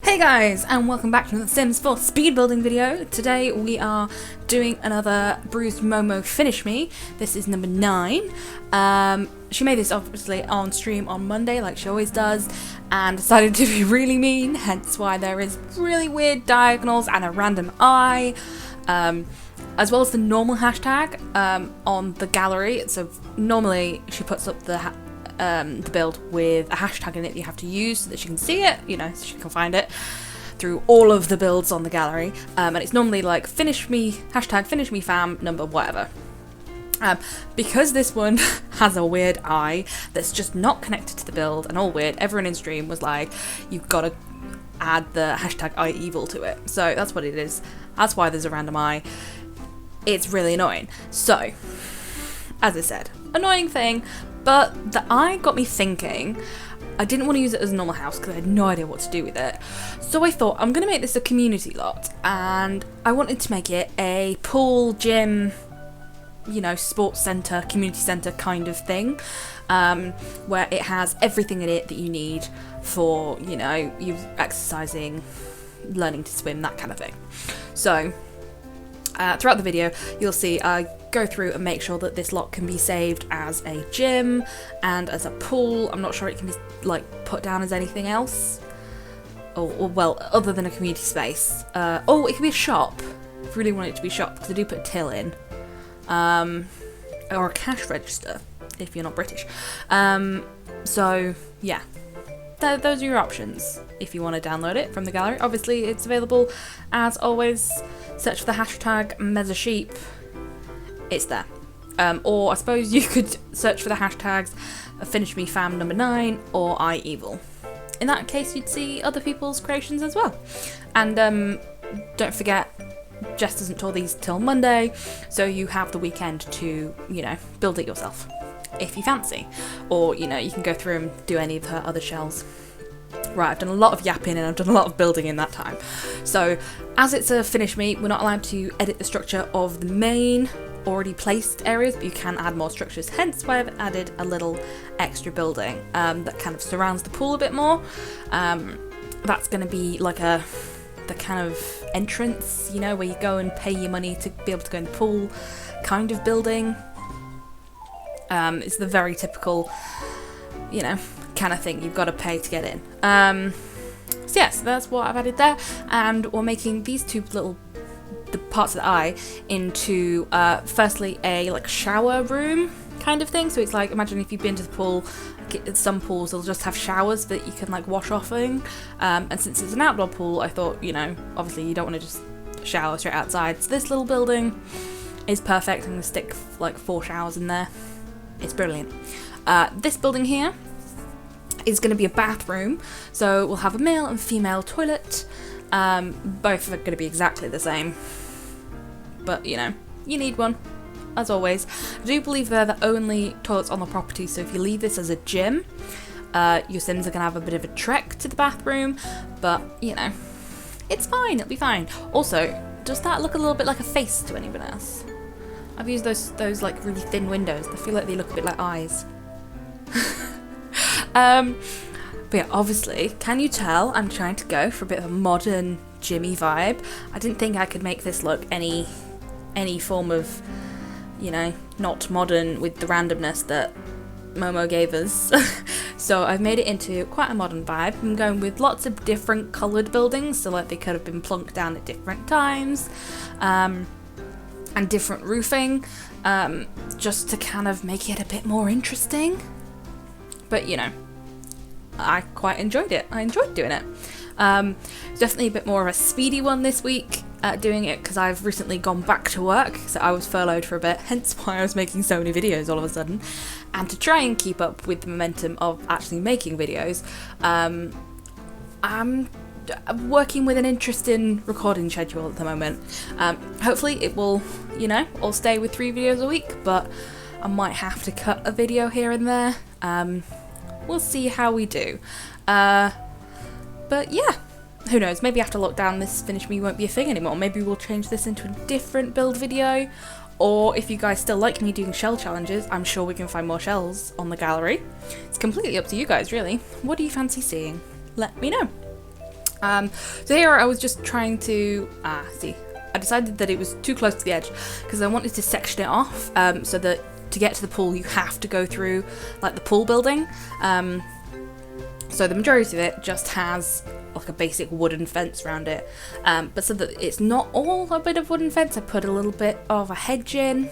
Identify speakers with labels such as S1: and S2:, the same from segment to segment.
S1: Hey guys, and welcome back to the Sims 4 speed building video. Today we are doing another BruisedMomo Finish Me. This is number 9. She made this obviously on stream on Monday like she always does, and decided to be really mean, hence why there is really weird diagonals and a random eye, as well as the normal hashtag on the gallery. So normally she puts up the build with a hashtag in it that you have to use so that she can see it, you know, so she can find it through all of the builds on the gallery, and it's normally like finish me, hashtag finish me fam, number whatever. Because this one has a weird eye that's just not connected to the build and all weird, everyone in stream was like, you've got to add the hashtag eye evil to it. So that's what it is. That's why there's a random eye. It's really annoying. So, as I said, annoying thing, but the eye got me thinking. I didn't want to use it as a normal house because I had no idea what to do with it. So I thought, I'm going to make this a community lot, and I wanted to make it a pool, gym, you know, sports centre, community centre kind of thing, where it has everything in it that you need for, you know, you exercising, learning to swim, that kind of thing. So throughout the video, you'll see I go through and make sure that this lot can be saved as a gym and as a pool. I'm not sure it can be like put down as anything else, or well, other than a community space. Oh, it can be a shop. I really want it to be a shop because I do put a till in, or a cash register if you're not British. So yeah, those are your options if you want to download it from the gallery. Obviously, it's available as always. Search for the hashtag MezaSheep. It's there. Or I suppose you could search for the hashtags Finish Me Fam number 9 or iEvil. In that case, you'd see other people's creations as well. And don't forget, Jess doesn't tour these till Monday, so you have the weekend to, you know, build it yourself if you fancy. Or, you know, you can go through and do any of her other shells. Right, I've done a lot of yapping and I've done a lot of building in that time. So, as it's a finish me, we're not allowed to edit the structure of the main already placed areas, but you can add more structures, hence why I've added a little extra building that kind of surrounds the pool a bit more. That's going to be like the kind of entrance, you know, where you go and pay your money to be able to go in the pool kind of building. It's the very typical, you know, kind of thing you've got to pay to get in. So yes, that's what I've added there, and we're making these two the parts of the eye into firstly a like shower room kind of thing. So it's like, imagine if you've been to the pool, some pools they'll just have showers that you can like wash off in, and since it's an outdoor pool, I thought, you know, obviously you don't want to just shower straight outside, so this little building is perfect. I'm going to stick like 4 showers in there. It's brilliant. This building here is going to be a bathroom, so we'll have a male and female toilet. Both are going to be exactly the same, but you know, you need one as always. I do believe they're the only toilets on the property, so if you leave this as a gym, your Sims are going to have a bit of a trek to the bathroom, but you know, it's fine, it'll be fine. Also, does that look a little bit like a face to anyone else? I've used those like really thin windows. I feel like they look a bit like eyes. But yeah, obviously, can you tell I'm trying to go for a bit of a modern gymmy vibe? I didn't think I could make this look any form of, you know, not modern with the randomness that Momo gave us. So I've made it into quite a modern vibe. I'm going with lots of different coloured buildings, so like they could have been plunked down at different times, and different roofing, just to kind of make it a bit more interesting. But you know, I quite enjoyed it. I enjoyed doing it. Definitely a bit more of a speedy one this week, doing it because I've recently gone back to work, so I was furloughed for a bit, hence why I was making so many videos all of a sudden. And to try and keep up with the momentum of actually making videos, I'm working with an interesting recording schedule at the moment. Hopefully it will, you know, all stay with 3 videos a week, but I might have to cut a video here and there. We'll see how we do. But yeah, who knows, maybe after lockdown this Finish Me won't be a thing anymore. Maybe we'll change this into a different build video, or if you guys still like me doing shell challenges, I'm sure we can find more shells on the gallery. It's completely up to you guys really. What do you fancy seeing? Let me know. So here I was just trying to, see, I decided that it was too close to the edge because I wanted to section it off, so that to get to the pool you have to go through like the pool building. So the majority of it just has like a basic wooden fence around it, but so that it's not all a bit of wooden fence, I put a little bit of a hedge in.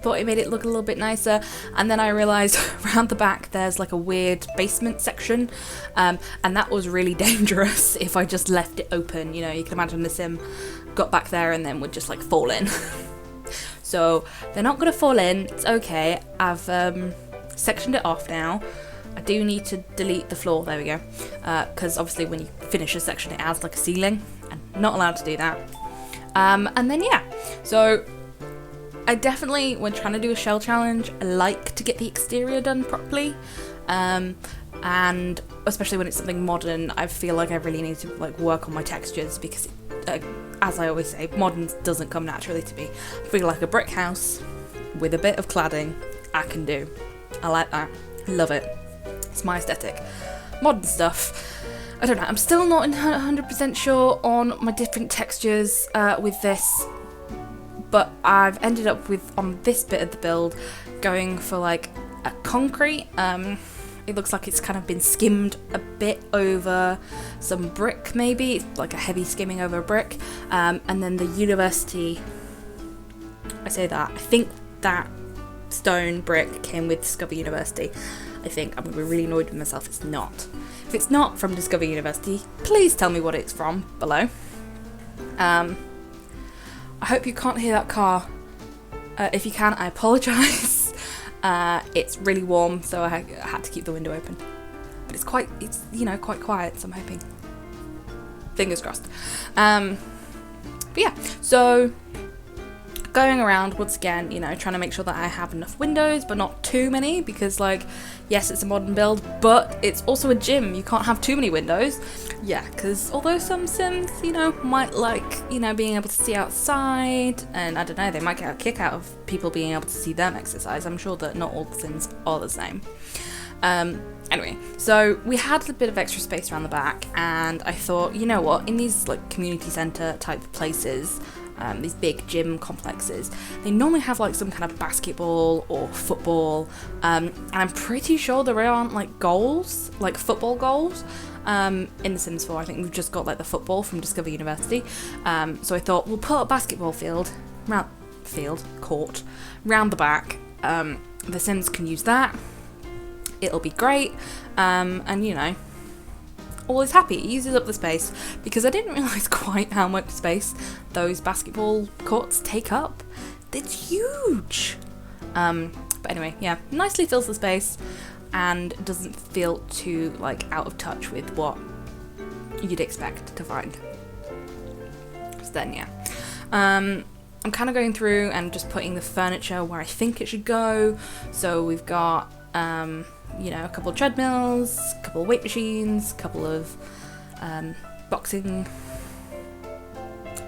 S1: Thought it made it look a little bit nicer, and then I realised around the back there's like a weird basement section, and that was really dangerous if I just left it open. You know, you can imagine the sim got back there and then would just like fall in. So they're not gonna fall in, it's okay. I've sectioned it off now. I do need to delete the floor, there we go, because obviously when you finish a section it adds like a ceiling, and not allowed to do that. And then yeah, so I definitely, when trying to do a shell challenge, I like to get the exterior done properly, and especially when it's something modern, I feel like I really need to like work on my textures because, as I always say, modern doesn't come naturally to me. I feel like a brick house with a bit of cladding, I can do. I like that, love it. It's my aesthetic. Modern stuff, I don't know, I'm still not 100% sure on my different textures with this. But I've ended up with, on this bit of the build, going for like a concrete. It looks like it's kind of been skimmed a bit over some brick maybe. It's like a heavy skimming over a brick. And then the university, I say that, I think that stone brick came with Discover University. I think I'm going to be really annoyed with myself if it's not. If it's not from Discover University, please tell me what it's from below. I hope you can't hear that car. If you can, I apologise. It's really warm, so I had to keep the window open. But it's you know, quite quiet, so I'm hoping. Fingers crossed. But yeah, so going around once again, you know, trying to make sure that I have enough windows, but not too many, because like, yes, it's a modern build, but it's also a gym. You can't have too many windows. Yeah, because although some sims, you know, might like, you know, being able to see outside, and I don't know, they might get a kick out of people being able to see them exercise. I'm sure that not all the sims are the same. Anyway, so we had a bit of extra space around the back, and I thought, you know what, in these like community centre type places, these big gym complexes, they normally have like some kind of basketball or football, and I'm pretty sure there aren't like goals, like football goals, in The Sims 4. I think we've just got like the football from Discover University, so I thought we'll put a basketball court round the back. The Sims can use that, it'll be great, and you know, all is happy. It uses up the space, because I didn't realise quite how much space those basketball courts take up. It's huge. But anyway, yeah, nicely fills the space and doesn't feel too like out of touch with what you'd expect to find. So then yeah, I'm kind of going through and just putting the furniture where I think it should go. So we've got you know, a couple of treadmills, a couple of weight machines, a couple of boxing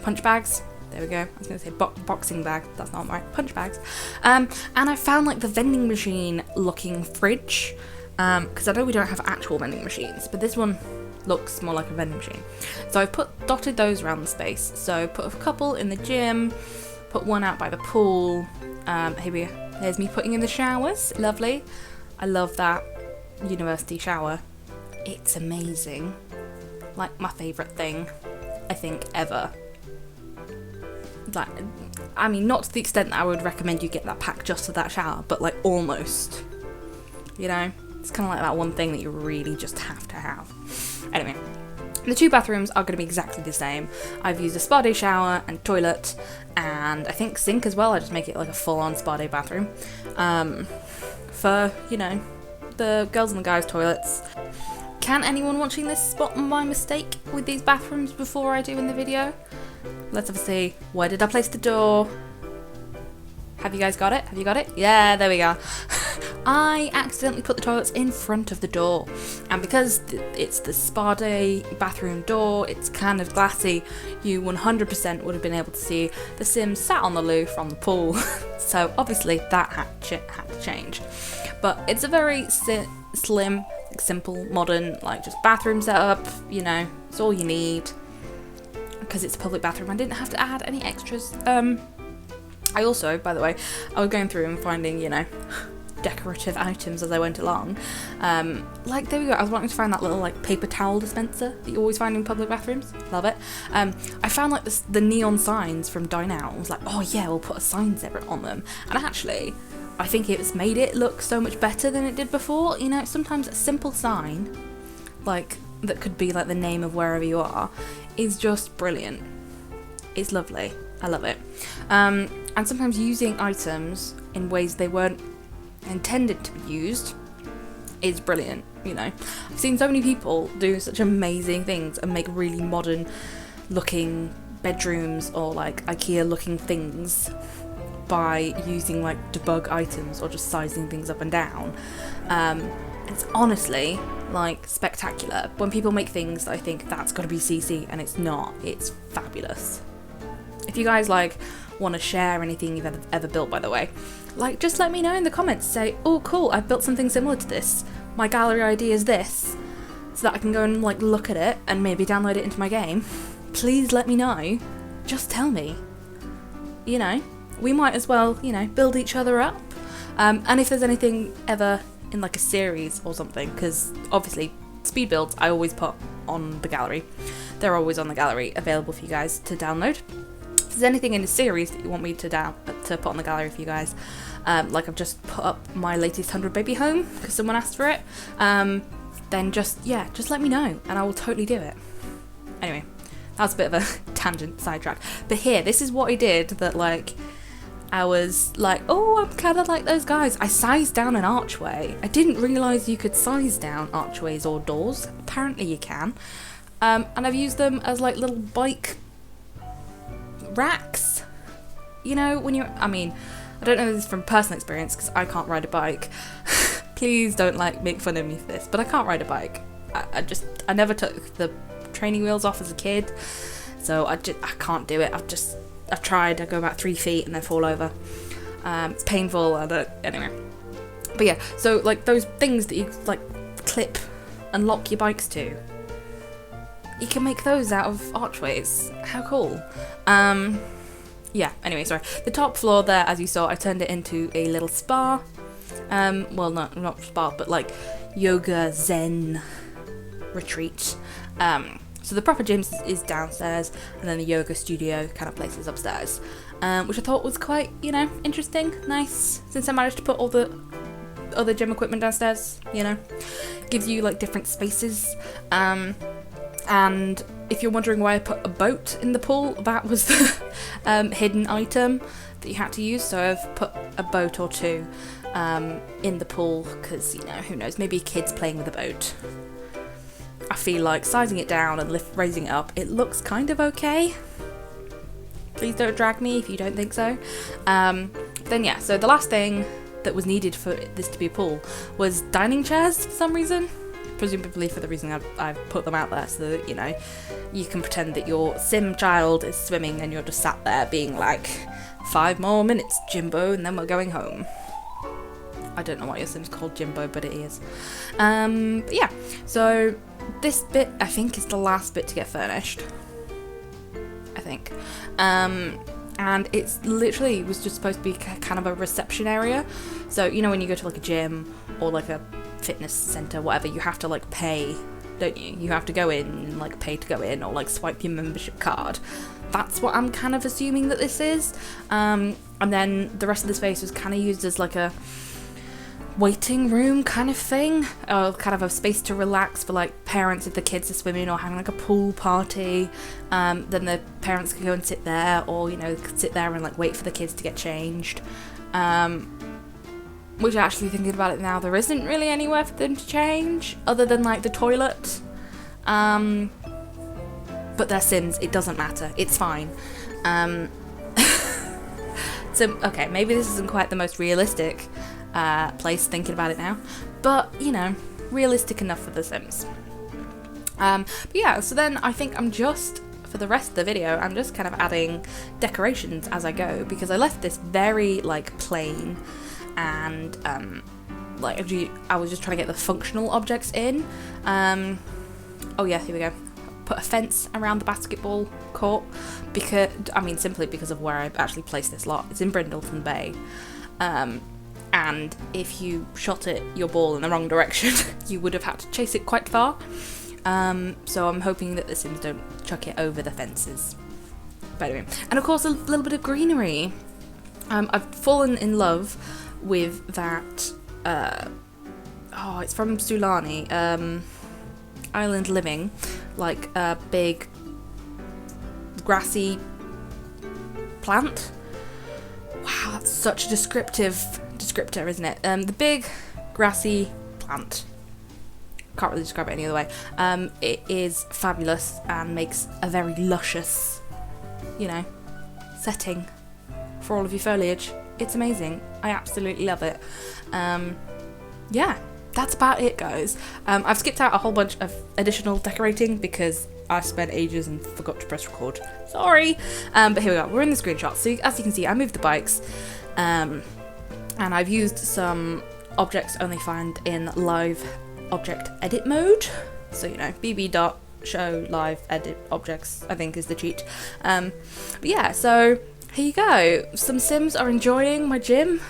S1: punch bags. There we go. I was going to say boxing bag. That's not right. Punch bags. And I found like the vending machine looking fridge, because I know we don't have actual vending machines, but this one looks more like a vending machine. So I dotted those around the space. So put a couple in the gym, put one out by the pool. There's me putting in the showers. Lovely. I love that university shower. It's amazing. Like my favourite thing, I think, ever. Like, I mean, not to the extent that I would recommend you get that pack just for that shower, but like almost. You know? It's kind of like that one thing that you really just have to have. Anyway, the two bathrooms are going to be exactly the same. I've used a spa day shower and toilet, and I think sink as well. I just make it like a full-on spa day bathroom. For, you know, the girls and the guys' toilets. Can anyone watching this spot my mistake with these bathrooms before I do in the video? Let's have a see. Where did I place the door? Have you guys got it? Have you got it? Yeah, there we go. I accidentally put the toilets in front of the door, and because it's the spa day bathroom door, it's kind of glassy, you 100% would have been able to see the Sims sat on the loo from the pool. So obviously that had to change. But it's a very slim simple, modern, like just bathroom setup, you know, it's all you need. Because it's a public bathroom, I didn't have to add any extras. I also, by the way, I was going through and finding, you know, decorative items as I went along. Like, there we go, I was wanting to find that little like paper towel dispenser that you always find in public bathrooms. Love it. I found like the neon signs from Dine Out. I was like, oh yeah, we'll put a sign zebra on them. And actually, I think it's made it look so much better than it did before. You know, sometimes a simple sign, like, that could be like the name of wherever you are, is just brilliant. It's lovely. I love it. And sometimes using items in ways they weren't intended to be used is brilliant, you know. I've seen so many people do such amazing things and make really modern looking bedrooms or like IKEA looking things by using like debug items or just sizing things up and down. It's honestly like spectacular when people make things that I think that's got to be CC, and it's not. It's fabulous. If you guys like want to share anything you've ever built, by the way, like just let me know in the comments. Say, oh cool, I've built something similar to this, my gallery idea is this, so that I can go and like look at it and maybe download it into my game. Please let me know. Just tell me. You know, we might as well, you know, build each other up. And if there's anything ever in like a series or something, because obviously speed builds I always put on the gallery. They're always on the gallery, available for you guys to download. If there's anything in a series that you want me to put on the gallery for you guys, like I've just put up my latest 100 baby home because someone asked for it, then just let me know and I will totally do it. Anyway, that was a bit of a tangent sidetrack, but here, this is what I did that like I was like, oh, I'm kind of like those guys. I sized down an archway. I didn't realise you could size down archways or doors. Apparently you can. And I've used them as like little bike racks. You know, when you're, I mean, I don't know this from personal experience because I can't ride a bike. Please don't like make fun of me for this, but I can't ride a bike. I never took the training wheels off as a kid. So I can't do it. I've tried, I go about 3 feet and then fall over. It's painful, anyway. But yeah, so like those things that you like clip and lock your bikes to, you can make those out of archways. How cool. Yeah, anyway, sorry. The top floor there, as you saw, I turned it into a little spa. Well, not spa, but like yoga zen retreat. So the proper gym is downstairs, and then the yoga studio kind of place is upstairs, which I thought was quite, you know, interesting, nice, since I managed to put all the other gym equipment downstairs, you know. Gives you like different spaces. And if you're wondering why I put a boat in the pool, that was the hidden item that you had to use, so I've put a boat or two in the pool, because, you know, who knows, maybe kids playing with a boat. I feel like sizing it down and raising it up, it looks kind of okay. Please don't drag me if you don't think so. Then yeah, so the last thing that was needed for this to be a pool was dining chairs for some reason. Presumably for the reason I've put them out there, so that, you know, you can pretend that your sim child is swimming and you're just sat there being like, 5 more minutes, Jimbo, and then we're going home. I don't know why your sim's called Jimbo, but it is. But yeah, so this bit, I think, is the last bit to get furnished. I think. And it's literally was just supposed to be kind of a reception area. So, you know, when you go to like a gym or like a fitness center, whatever, you have to like pay, don't you? You have to go in and like pay to go in, or like swipe your membership card. That's what I'm kind of assuming that this is. And then the rest of the space was kind of used as like a waiting room kind of thing, or kind of a space to relax for like parents if the kids are swimming or having like a pool party. Then the parents can go and sit there, or, you know, sit there and like wait for the kids to get changed. Which, actually thinking about it now, there isn't really anywhere for them to change other than like the toilet. But they're Sims, it doesn't matter, it's fine. So okay, maybe this isn't quite the most realistic place thinking about it now, but, you know, realistic enough for the Sims. But yeah, so then I think I'm just, for the rest of the video, I'm just kind of adding decorations as I go, because I left this very like plain and like I was just trying to get the functional objects in. Oh yeah, here we go. Put a fence around the basketball court because, I mean, simply because of where I've actually placed this lot. It's in Brindleton Bay. And if you shot your ball in the wrong direction, you would have had to chase it quite far. So I'm hoping that the Sims don't chuck it over the fences. But anyway, and of course a little bit of greenery. I've fallen in love with that, it's from Sulani, Island Living, like a big grassy plant. Wow, that's such a descriptor, isn't it? The big grassy plant. Can't really describe it any other way. It is fabulous and makes a very luscious, setting for all of your foliage. It's amazing. I absolutely love it. Yeah, that's about it, guys. I've skipped out a whole bunch of additional decorating because I spent ages and forgot to press record. Sorry. But here we go. We're in the screenshot. So as you can see, I moved the bikes, and I've used some objects only found in live object edit mode. So bb.show live edit objects, I think is the cheat. But yeah, so here you go. Some Sims are enjoying my gym,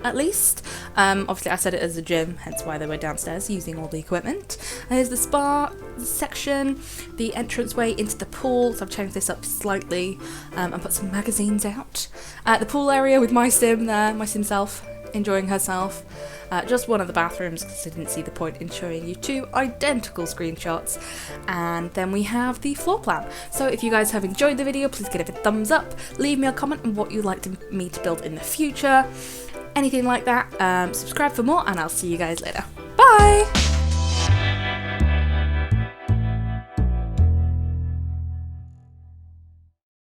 S1: at least. Obviously I said it as a gym, hence why they were downstairs using all the equipment. And here's the spa section, the entranceway into the pool, so I've changed this up slightly, and put some magazines out. The pool area with my Sim there, my Sim self, enjoying herself. Just one of the bathrooms because I didn't see the point in showing you two identical screenshots. And then we have the floor plan. So if you guys have enjoyed the video, please give it a thumbs up, leave me a comment on what you'd like me to build in the future, anything like that. Subscribe for more, and I'll see you guys later. Bye!